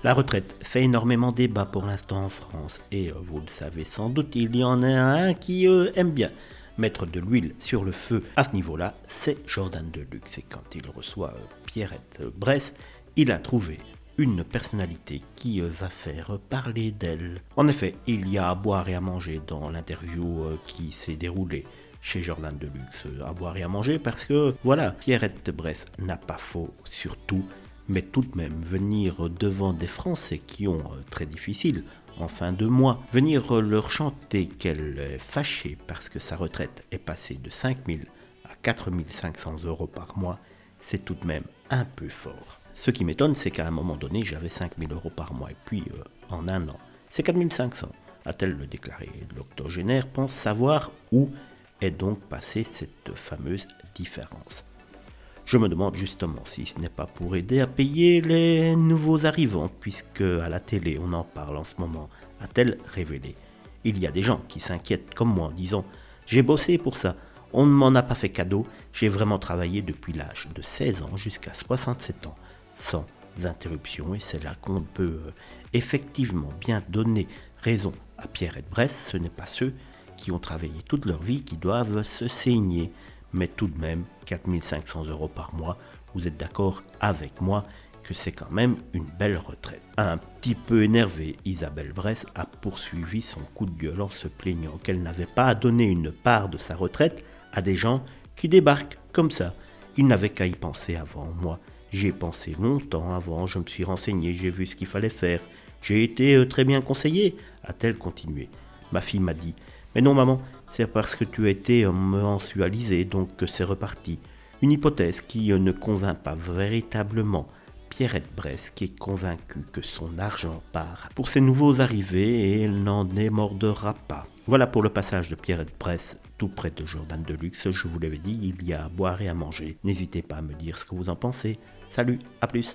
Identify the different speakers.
Speaker 1: La retraite fait énormément débat pour l'instant en France et vous le savez sans doute, il y en a un qui aime bien mettre de l'huile sur le feu. À ce niveau-là, c'est Jordan Deluxe et quand il reçoit Pierrette Bresse, il a trouvé une personnalité qui va faire parler d'elle. En effet, il y a à boire et à manger dans l'interview qui s'est déroulée chez Jordan Deluxe. À boire et à manger parce que, voilà, Pierrette Bresse n'a pas faux sur tout. Mais tout de même, venir devant des Français qui ont très difficile en fin de mois, venir leur chanter qu'elle est fâchée parce que sa retraite est passée de 5 000 à 4 500 euros par mois, c'est tout de même un peu fort. Ce qui m'étonne, c'est qu'à un moment donné, j'avais 5 000 euros par mois et puis en un an, c'est 4 500, a-t-elle déclaré. L'octogénaire pense savoir où est donc passée cette fameuse différence. Je me demande justement si ce n'est pas pour aider à payer les nouveaux arrivants, puisque à la télé on en parle en ce moment, a-t-elle révélé. Il y a des gens qui s'inquiètent comme moi en disant « J'ai bossé pour ça, on ne m'en a pas fait cadeau, j'ai vraiment travaillé depuis l'âge de 16 ans jusqu'à 67 ans, sans interruption, et c'est là qu'on peut effectivement bien donner raison à Pierrette Bresse, ce n'est pas ceux qui ont travaillé toute leur vie qui doivent se saigner. » Mais tout de même, 4 500 euros par mois, vous êtes d'accord avec moi que c'est quand même une belle retraite. Un petit peu énervée, Isabelle Bresse a poursuivi son coup de gueule en se plaignant qu'elle n'avait pas à donner une part de sa retraite à des gens qui débarquent comme ça. Ils n'avaient qu'à y penser avant. Moi, j'y ai pensé longtemps avant, je me suis renseigné, j'ai vu ce qu'il fallait faire. J'ai été très bien conseillée, a-t-elle continué. Ma fille m'a dit « Mais non maman, c'est parce que tu as été mensualisé, donc que c'est reparti. » Une hypothèse qui ne convainc pas véritablement Pierrette Bresse, qui est convaincue que son argent part pour ses nouveaux arrivés et elle n'en démordera pas. Voilà pour le passage de Pierrette Bresse, tout près de Jordan Deluxe. Je vous l'avais dit, il y a à boire et à manger. N'hésitez pas à me dire ce que vous en pensez. Salut, à plus.